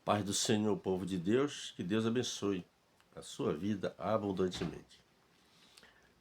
Paz do Senhor, povo de Deus, que Deus abençoe a sua vida abundantemente.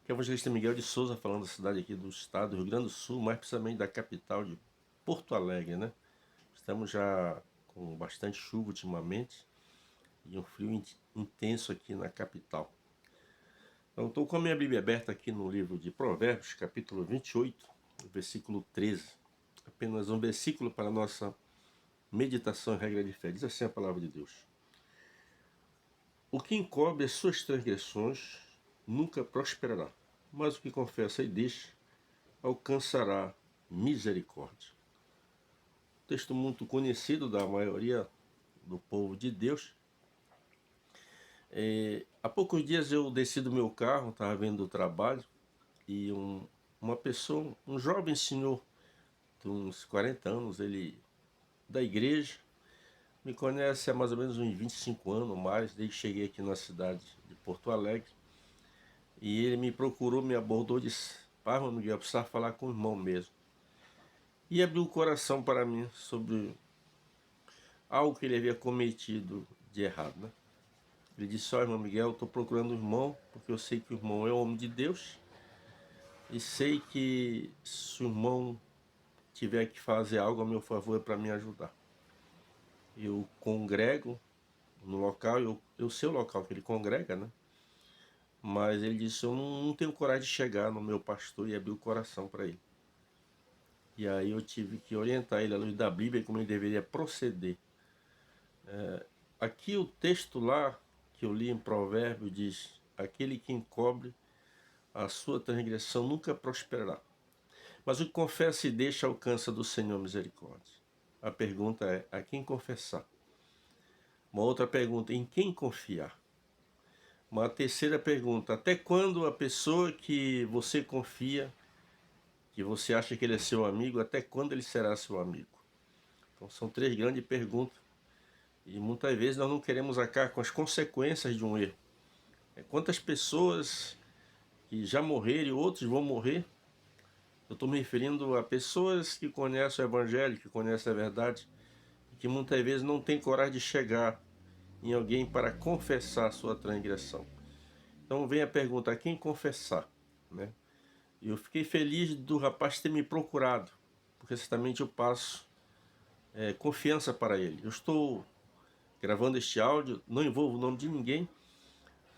Aqui é o evangelista Miguel de Souza falando da cidade aqui do estado do Rio Grande do Sul, mais precisamente da capital de Porto Alegre, né? Estamos já com bastante chuva ultimamente e um frio intenso aqui na capital. Então, estou com a minha Bíblia aberta aqui no livro de Provérbios, capítulo 28, versículo 13. Apenas um versículo para a nossa meditação e regra de fé. Diz assim a palavra de Deus: O que encobre as suas transgressões nunca prosperará, mas o que confessa e deixa alcançará misericórdia. Texto muito conhecido da maioria do povo de Deus. Há poucos dias eu desci do meu carro, estava vendo o trabalho, e uma pessoa, um jovem senhor de uns 40 anos, ele da igreja, me conhece há mais ou menos uns 25 anos ou mais, desde que cheguei aqui na cidade de Porto Alegre. E ele me procurou, me abordou e disse: Pai, Miguel, eu precisava falar com o irmão mesmo. E abriu o coração para mim sobre algo que ele havia cometido de errado, né? Ele disse: Irmão Miguel, eu estou procurando o irmão, porque eu sei que o irmão é homem de Deus. E sei que se o irmão tiver que fazer algo a meu favor é para me ajudar. Eu congrego no local, eu sei o local que ele congrega, né? Mas ele disse: eu não tenho coragem de chegar no meu pastor e abrir o coração para ele. E aí eu tive que orientar ele à luz da Bíblia como ele deveria proceder. Aqui o texto lá que eu li em Provérbio diz: aquele que encobre a sua transgressão nunca prosperará, mas o que confessa e deixa alcança do Senhor misericórdia. A pergunta é: a quem confessar? Uma outra pergunta: em quem confiar? Uma terceira pergunta: até quando a pessoa que você confia, que você acha que ele é seu amigo, até quando ele será seu amigo? Então são três grandes perguntas. E muitas vezes nós não queremos arcar com as consequências de um erro. Quantas pessoas que já morreram e outros vão morrer? Eu estou me referindo a pessoas que conhecem o Evangelho, que conhecem a verdade, e que muitas vezes não têm coragem de chegar em alguém para confessar a sua transgressão. Então vem a pergunta: a quem confessar? Né? E eu fiquei feliz do rapaz ter me procurado, porque certamente eu passo confiança para ele. Eu estou gravando este áudio, não envolvo o nome de ninguém.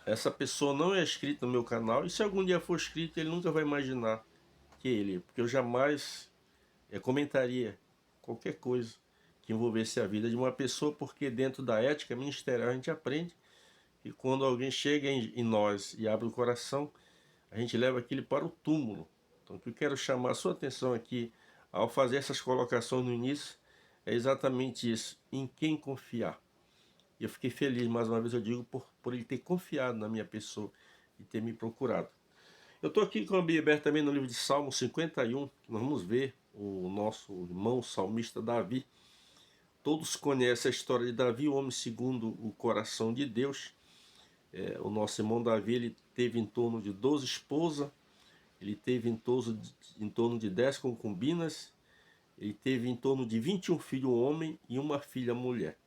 Essa pessoa não é inscrita no meu canal, e se algum dia for inscrito, ele nunca vai imaginar que é ele, porque eu jamais comentaria qualquer coisa que envolvesse a vida de uma pessoa, porque dentro da ética ministerial a gente aprende que quando alguém chega em nós e abre o coração, a gente leva aquele para o túmulo. Então o que eu quero chamar a sua atenção aqui, ao fazer essas colocações no início, é exatamente isso: em quem confiar. E eu fiquei feliz, mais uma vez eu digo, por ele ter confiado na minha pessoa e ter me procurado. Eu estou aqui com a Bíblia aberta também no livro de Salmo 51, que nós vamos ver o nosso irmão salmista Davi. Todos conhecem a história de Davi, o homem segundo o coração de Deus. O nosso irmão Davi, ele teve em torno de 12 esposas, ele teve em torno de 10 concubinas, ele teve em torno de 21 filhos homem e uma filha mulher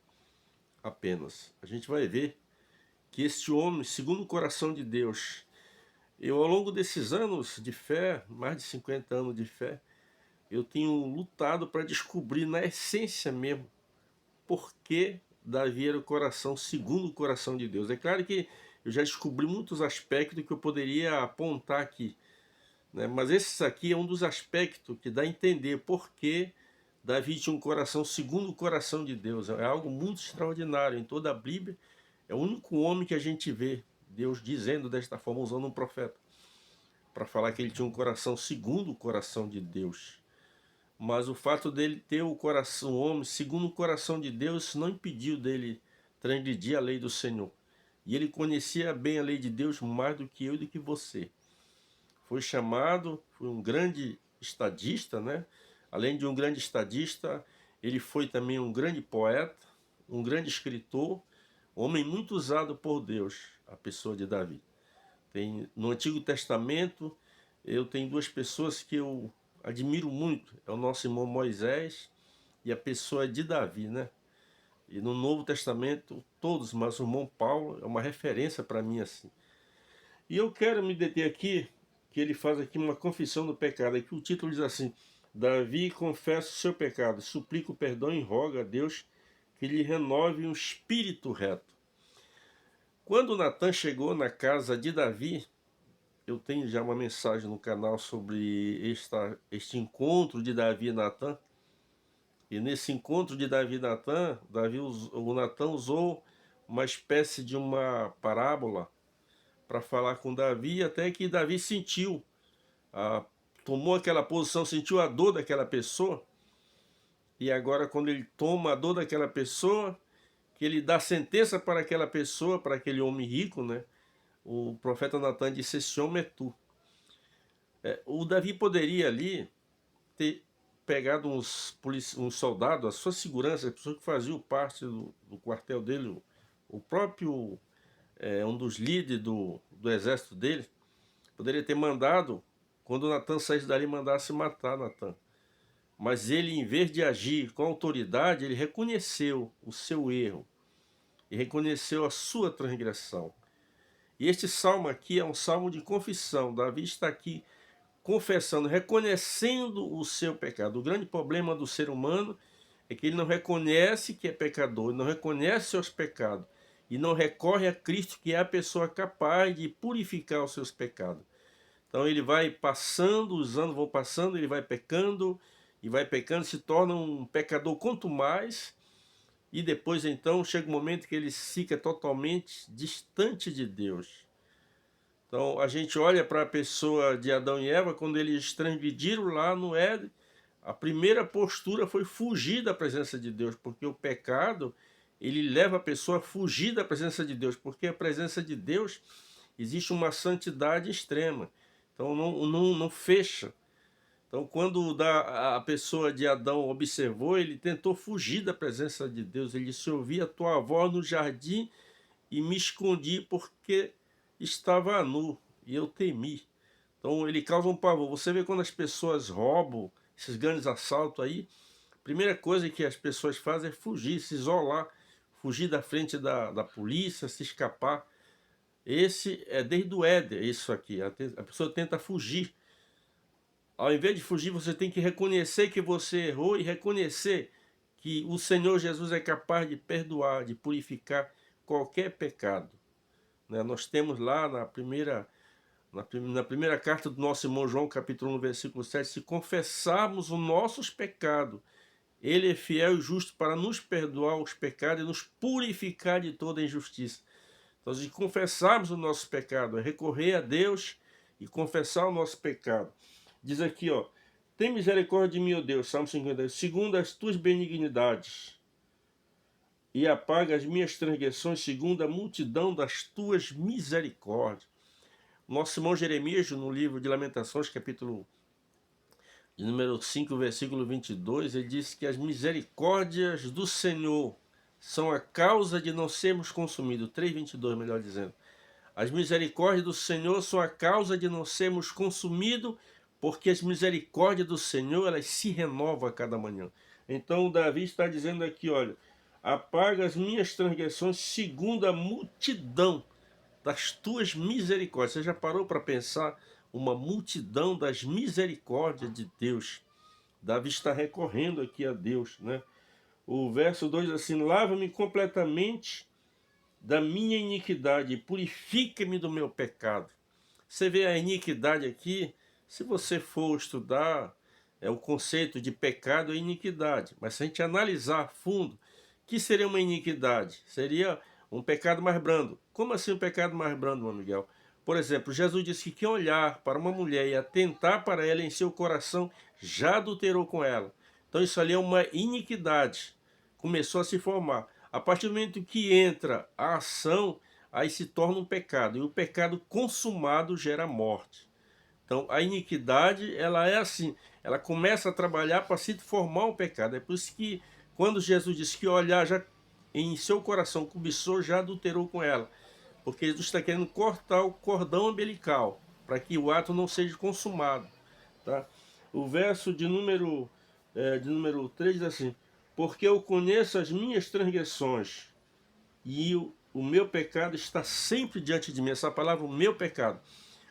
apenas. A gente vai ver que este homem, segundo o coração de Deus, eu ao longo desses anos de fé, mais de 50 anos de fé, eu tenho lutado para descobrir na essência mesmo por que Davi era o coração segundo o coração de Deus. É claro que eu já descobri muitos aspectos que eu poderia apontar aqui, né? Mas esse aqui é um dos aspectos que dá a entender por que Davi tinha um coração segundo o coração de Deus. É algo muito extraordinário. Em toda a Bíblia, é o único homem que a gente vê Deus dizendo desta forma, usando um profeta, para falar que ele tinha um coração segundo o coração de Deus. Mas o fato dele ter o coração, o homem, segundo o coração de Deus, isso não impediu dele transgredir a lei do Senhor. E ele conhecia bem a lei de Deus mais do que eu e do que você. Foi chamado, foi um grande estadista, né? Além de um grande estadista, ele foi também um grande poeta, um grande escritor, homem muito usado por Deus, a pessoa de Davi. No Antigo Testamento, eu tenho duas pessoas que eu admiro muito, é o nosso irmão Moisés e a pessoa de Davi, né? E no Novo Testamento, todos, mas o irmão Paulo é uma referência para mim assim. E eu quero me deter aqui, que ele faz aqui uma confissão do pecado. Aqui o título diz assim: Davi confessa o seu pecado, suplica o perdão e roga a Deus que lhe renove um espírito reto. Quando Natan chegou na casa de Davi, eu tenho já uma mensagem no canal sobre este encontro de Davi e Natan. E nesse encontro de Davi e Natan, o Natan usou uma espécie de uma parábola para falar com Davi, até que Davi sentiu, tomou aquela posição, sentiu a dor daquela pessoa, e agora quando ele toma a dor daquela pessoa, que ele dá sentença para aquela pessoa, para aquele homem rico, né? O profeta Natan disse: esse homem é tu. O Davi poderia ali ter pegado uns soldados, a sua segurança, as pessoas que faziam parte do quartel dele, o próprio um dos líderes do exército dele, poderia ter mandado, quando Natan saísse dali, mandasse matar Natan. Mas ele, em vez de agir com autoridade, ele reconheceu o seu erro e reconheceu a sua transgressão. E este salmo aqui é um salmo de confissão. Davi está aqui confessando, reconhecendo o seu pecado. O grande problema do ser humano é que ele não reconhece que é pecador, ele não reconhece seus pecados e não recorre a Cristo, que é a pessoa capaz de purificar os seus pecados. Então ele vai passando, os anos vão passando, ele vai pecando, e vai pecando, se torna um pecador quanto mais, e depois então chega um momento que ele fica totalmente distante de Deus. Então a gente olha para a pessoa de Adão e Eva, quando eles transgrediram lá no Éden, a primeira postura foi fugir da presença de Deus, porque o pecado, ele leva a pessoa a fugir da presença de Deus, porque a presença de Deus existe uma santidade extrema, então não fecha. Então, quando a pessoa de Adão observou, ele tentou fugir da presença de Deus. Ele disse: ouvi a tua voz no jardim e me escondi porque estava nu e eu temi. Então, ele causa um pavor. Você vê quando as pessoas roubam, esses grandes assaltos aí, a primeira coisa que as pessoas fazem é fugir, se isolar, fugir da frente da polícia, se escapar. Esse é desde o Éden, isso aqui. A pessoa tenta fugir. Ao invés de fugir, você tem que reconhecer que você errou e reconhecer que o Senhor Jesus é capaz de perdoar, de purificar qualquer pecado. Nós temos lá na primeira carta do nosso irmão João, capítulo 1, versículo 7, se confessarmos os nossos pecados, ele é fiel e justo para nos perdoar os pecados e nos purificar de toda injustiça. Então, se confessarmos o nosso pecado, é recorrer a Deus e confessar o nosso pecado. Diz aqui, ó: tem misericórdia de mim, ó Deus, Salmo 50, segundo as tuas benignidades, e apaga as minhas transgressões segundo a multidão das tuas misericórdias. Nosso irmão Jeremias, no livro de Lamentações, capítulo de número 5, versículo 22, ele diz que as misericórdias do Senhor são a causa de não sermos consumidos. 3:22, melhor dizendo. As misericórdias do Senhor são a causa de não sermos consumidos, porque as misericórdias do Senhor, elas se renovam a cada manhã. Então Davi está dizendo aqui, olha: apaga as minhas transgressões segundo a multidão das tuas misericórdias. Você já parou para pensar uma multidão das misericórdias de Deus? Davi está recorrendo aqui a Deus, né? O verso 2 assim: lava-me completamente da minha iniquidade, purifica-me do meu pecado. Você vê a iniquidade aqui. Se você for estudar o conceito de pecado e iniquidade, mas se a gente analisar a fundo, o que seria uma iniquidade? Seria um pecado mais brando. Como assim um pecado mais brando, meu Miguel? Por exemplo, Jesus disse que quem olhar para uma mulher e atentar para ela em seu coração já adulterou com ela. Então isso ali é uma iniquidade. Começou a se formar. A partir do momento que entra a ação, aí se torna um pecado. E o pecado consumado gera morte. Então, a iniquidade, ela é assim, ela começa a trabalhar para se formar um pecado. É por isso que, quando Jesus disse que olhar já em seu coração cobiçou, já adulterou com ela. Porque Jesus está querendo cortar o cordão umbilical, para que o ato não seja consumado. Tá? O verso de número 3 diz assim: porque eu conheço as minhas transgressões e o meu pecado está sempre diante de mim. Essa palavra, o meu pecado.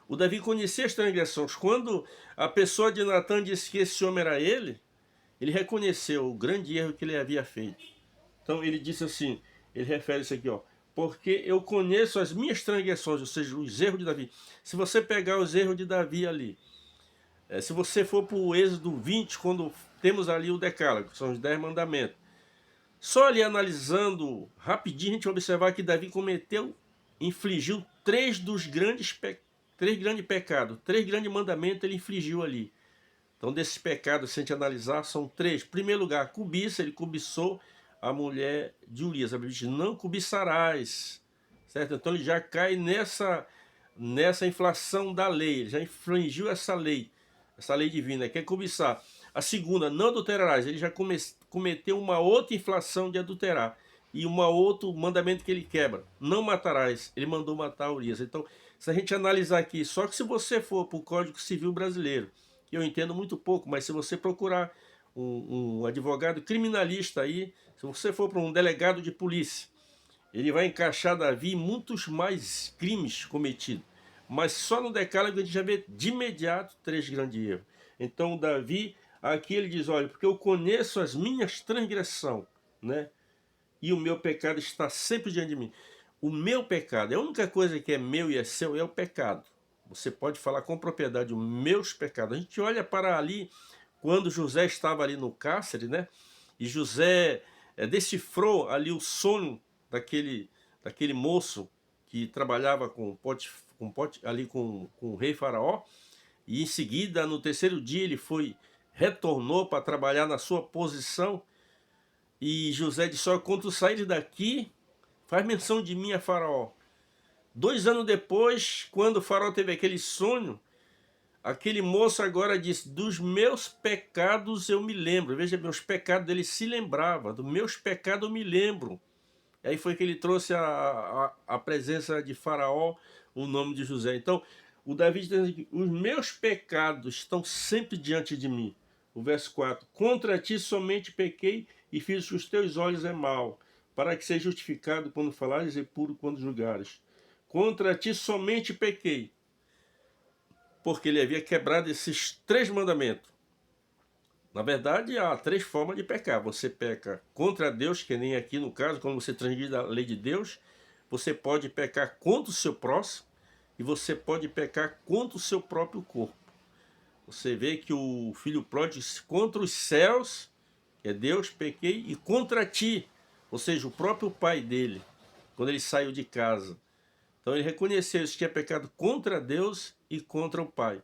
O Davi conhecia as transgressões. Quando a pessoa de Natan disse que esse homem era ele reconheceu o grande erro que ele havia feito. Então ele disse assim, ele refere isso aqui, ó, porque eu conheço as minhas transgressões, ou seja, os erros de Davi. Se você pegar os erros de Davi ali, se você for para o Êxodo 20, quando temos ali o Decálogo, que são os 10 mandamentos, só ali analisando rapidinho, a gente vai observar que Davi infligiu três grandes pecados, três grandes mandamentos ele infligiu ali. Então, desses pecados, se a gente analisar, são três. Em primeiro lugar, a cobiça, ele cobiçou a mulher de Urias. A Bíblia diz, não cobiçarás, certo? Então, ele já cai nessa inflação da lei, ele já infringiu essa lei divina, que é cobiçar. A segunda, não adulterarás, ele já cometeu uma outra inflação de adulterar. E um outro mandamento que ele quebra, não matarás, ele mandou matar Urias. Então, se a gente analisar aqui, só que se você for para o Código Civil Brasileiro, que eu entendo muito pouco, mas se você procurar um advogado criminalista aí, se você for para um delegado de polícia, ele vai encaixar Davi em muitos mais crimes cometidos. Mas só no Decálogo a gente já vê de imediato três grandes erros. Então Davi, aqui ele diz, olha, porque eu conheço as minhas transgressões, né? E o meu pecado está sempre diante de mim. O meu pecado, a única coisa que é meu e é seu é o pecado. Você pode falar com propriedade os meus pecados. A gente olha para ali, quando José estava ali no cárcere, né? E José decifrou ali o sonho daquele moço que trabalhava ali com o rei Faraó. E em seguida, no terceiro dia, ele retornou para trabalhar na sua posição. E José disse, olha, quando tu saíres daqui, faz menção de mim a Faraó. 2 anos depois, quando o Faraó teve aquele sonho, aquele moço agora disse, dos meus pecados eu me lembro. Veja bem, os pecados dele se lembrava, dos meus pecados eu me lembro. E aí foi que ele trouxe a presença de Faraó, o nome de José. Então, o Davi diz que os meus pecados estão sempre diante de mim. O verso 4, contra ti somente pequei e fiz o que os teus olhos é mal, para que seja justificado quando falares e puro quando julgares. Contra ti somente pequei, porque ele havia quebrado esses 3 mandamentos. Na verdade, há 3 formas de pecar. Você peca contra Deus, que nem aqui no caso, quando você transgride a lei de Deus. Você pode pecar contra o seu próximo e você pode pecar contra o seu próprio corpo. Você vê que o filho pródigo disse, contra os céus, que é Deus, pequei, e contra ti, ou seja, o próprio pai dele, quando ele saiu de casa. Então ele reconheceu que tinha pecado contra Deus e contra o Pai.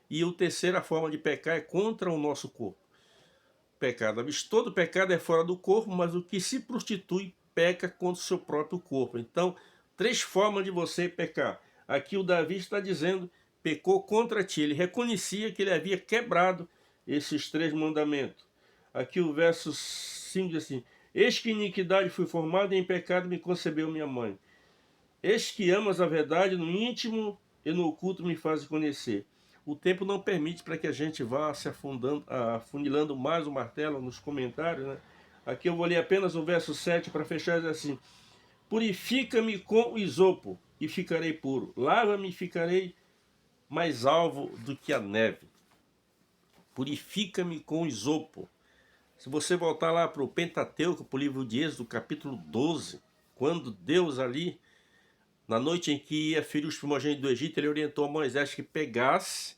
E a terceira forma de pecar é contra o nosso corpo. Pecado. Todo pecado é fora do corpo, mas o que se prostitui peca contra o seu próprio corpo. Então, 3 formas de você pecar. Aqui o Davi está dizendo, pecou contra ti. Ele reconhecia que ele havia quebrado esses 3 mandamentos. Aqui o verso 5 diz assim, eis que iniquidade fui formado e em pecado me concebeu minha mãe. Eis que amas a verdade no íntimo e no oculto me fazes conhecer. O tempo não permite para que a gente vá se afunilando mais o martelo nos comentários, né? Aqui eu vou ler apenas o verso 7 para fechar, diz assim, purifica-me com o isopo e ficarei puro. Lava-me e ficarei mais alvo do que a neve. Purifica-me com o isopo. Se você voltar lá para o Pentateuco, para o livro de Êxodo, capítulo 12, quando Deus ali, na noite em que ia ferir os primogênitos do Egito, ele orientou a Moisés que pegasse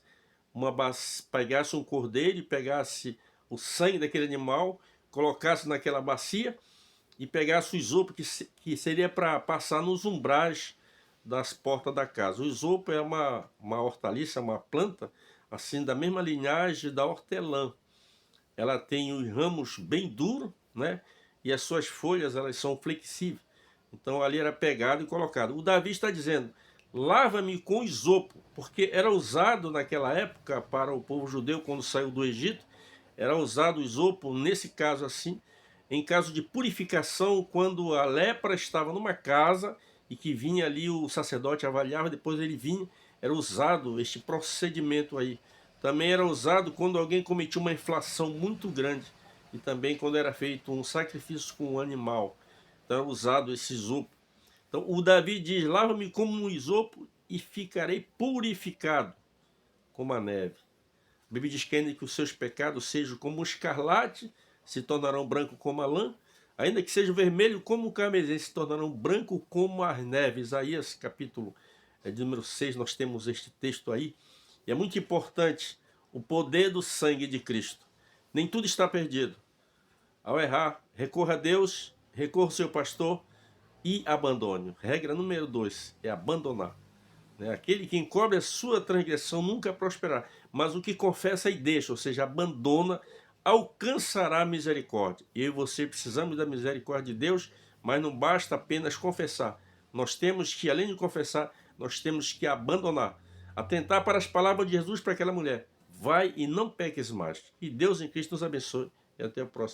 um cordeiro e pegasse o sangue daquele animal, colocasse naquela bacia e pegasse o isopo que seria para passar nos umbrais das portas da casa. O isopo é uma hortaliça, uma planta, assim, da mesma linhagem da hortelã. Ela tem os ramos bem duros, né? E as suas folhas, elas são flexíveis. Então ali era pegado e colocado. O Davi está dizendo, lava-me com isopo, porque era usado naquela época para o povo judeu quando saiu do Egito, era usado o isopo, nesse caso assim, em caso de purificação, quando a lepra estava numa casa e que vinha ali o sacerdote avaliava, depois ele vinha, era usado este procedimento aí. Também era usado quando alguém cometia uma inflação muito grande. e também quando era feito um sacrifício com um animal. Então era usado esse isopo. Então o Davi diz: lava-me como um isopo e ficarei purificado como a neve. A Bíblia diz que ainda que os seus pecados sejam como o escarlate, se tornarão branco como a lã, ainda que sejam vermelho como o carmesim, se tornarão branco como as neves. Isaías capítulo de número 6, nós temos este texto aí. E é muito importante o poder do sangue de Cristo. Nem tudo está perdido. Ao errar, recorra a Deus, recorra ao seu pastor e abandone. Regra número 2 é abandonar. Aquele que encobre a sua transgressão nunca prosperará, mas o que confessa e deixa, ou seja, abandona, alcançará a misericórdia. Eu e você precisamos da misericórdia de Deus, mas não basta apenas confessar. Nós temos que, além de confessar, nós temos que abandonar. Atentar para as palavras de Jesus para aquela mulher. Vai e não peques mais. Que Deus em Cristo nos abençoe e até o próximo.